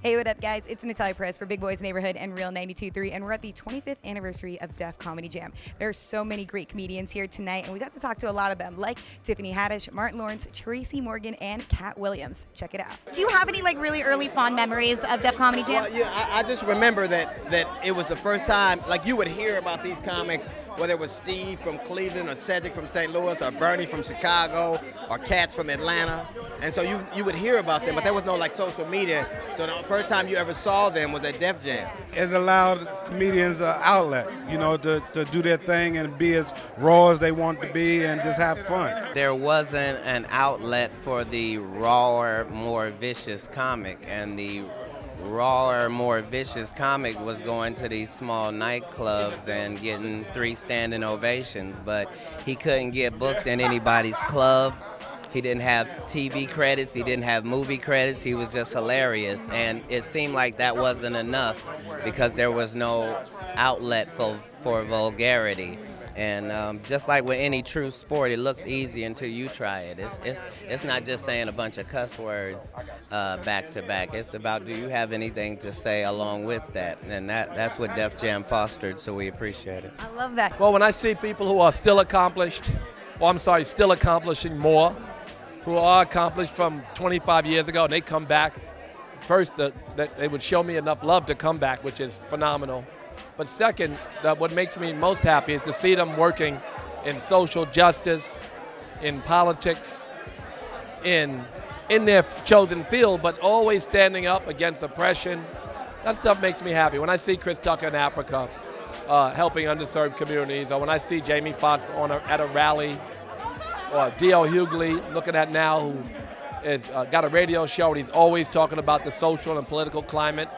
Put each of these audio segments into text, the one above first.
Hey, what up, guys? It's Natalia Perez for Big Boys Neighborhood and Real 92.3, and we're at the 25th anniversary of Def Comedy Jam. There are so many great comedians here tonight, and we got to talk to a lot of them, like Tiffany Haddish, Martin Lawrence, TRACY Morgan, and KATT Williams. Check it out. Do you have any really early fond memories of Def Comedy Jam? Well, yeah, I just remember that it was the first time, you would hear about these comics, whether it was Steve from Cleveland or Cedric from St. Louis or Bernie from Chicago or Katz from Atlanta. And so you would hear about them, but there was no social media. So the first time you ever saw them was at Def Jam. It allowed comedians an outlet, to do their thing and be as raw as they want to be and just have fun. There wasn't an outlet for the rawer, more vicious comic, and the rawer, more vicious comic was going to these small nightclubs and getting 3 standing ovations, but he couldn't get booked in anybody's club. He didn't have TV credits, he didn't have movie credits, he was just hilarious, and it seemed like that wasn't enough because there was no outlet for vulgarity. And just like with any true sport, it looks easy until you try it. It's not just saying a bunch of cuss words back to back. It's about, do you have anything to say along with that? And that's what Def Jam fostered, so we appreciate it. I love that. Well, when I see people who are still still accomplishing more, who are accomplished from 25 years ago, and they come back, first, that they would show me enough love to come back, which is phenomenal. But second, what makes me most happy is to see them working in social justice, in politics, in their chosen field, but always standing up against oppression. That stuff makes me happy. When I see Chris Tucker in Africa helping underserved communities, or when I see Jamie Foxx at a rally, or D.L. Hughley looking at now, who has got a radio show and he's always talking about the social and political climate.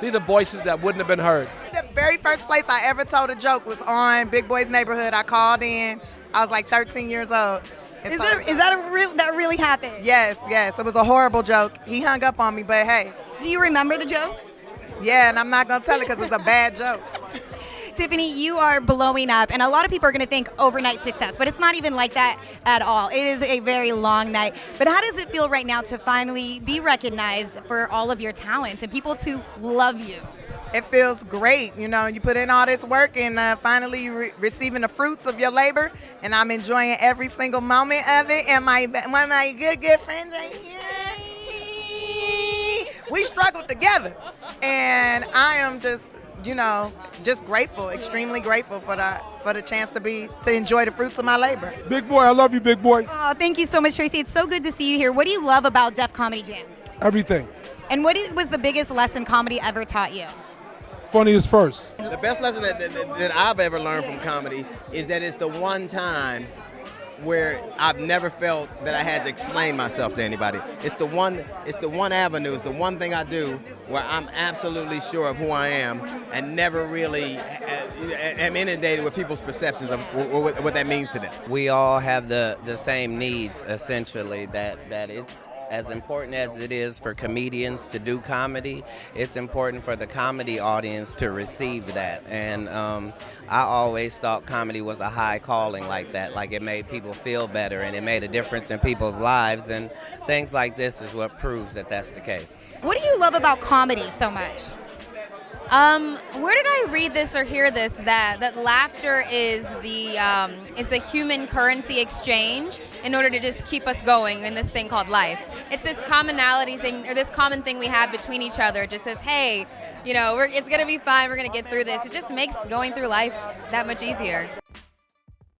These are voices that wouldn't have been heard. The very first place I ever told a joke was on Big Boys Neighborhood. I called in. I was 13 years old. That really happened? Yes. It was a horrible joke. He hung up on me, but hey. Do you remember the joke? Yeah, and I'm not going to tell it because it's a bad joke. Tiffany, you are blowing up, and a lot of people are going to think overnight success, but it's not even like that at all. It is a very long night. But how does it feel right now to finally be recognized for all of your talents and people to love you? It feels great. You put in all this work and finally receiving the fruits of your labor, and I'm enjoying every single moment of it. And one of my good friends right here, we struggled together, and I am just grateful, extremely grateful for the chance to enjoy the fruits of my labor. Big boy, I love you, big boy. Oh, thank you so much, TRACY. It's so good to see you here. What do you love about Def Comedy Jam? Everything. And what was the biggest lesson comedy ever taught you? Funny is first. The best lesson that I've ever learned from comedy is that it's the one time where I've never felt that I had to explain myself to anybody. It's the one avenue, it's the one thing I do where I'm absolutely sure of who I am and never really am inundated with people's perceptions of what that means to them. We all have the same needs, essentially, that is as important as it is for comedians to do comedy, it's important for the comedy audience to receive that. And I always thought comedy was a high calling like that, like it made people feel better and it made a difference in people's lives, and things like this is what proves that that's the case. What do you love about comedy so much? Where did I read this or hear this, that laughter is the human currency exchange in order to just keep us going in this thing called life. It's this commonality thing, or this common thing we have between each other. It just says, hey, it's gonna be fine, we're gonna get through this. It just makes going through life that much easier.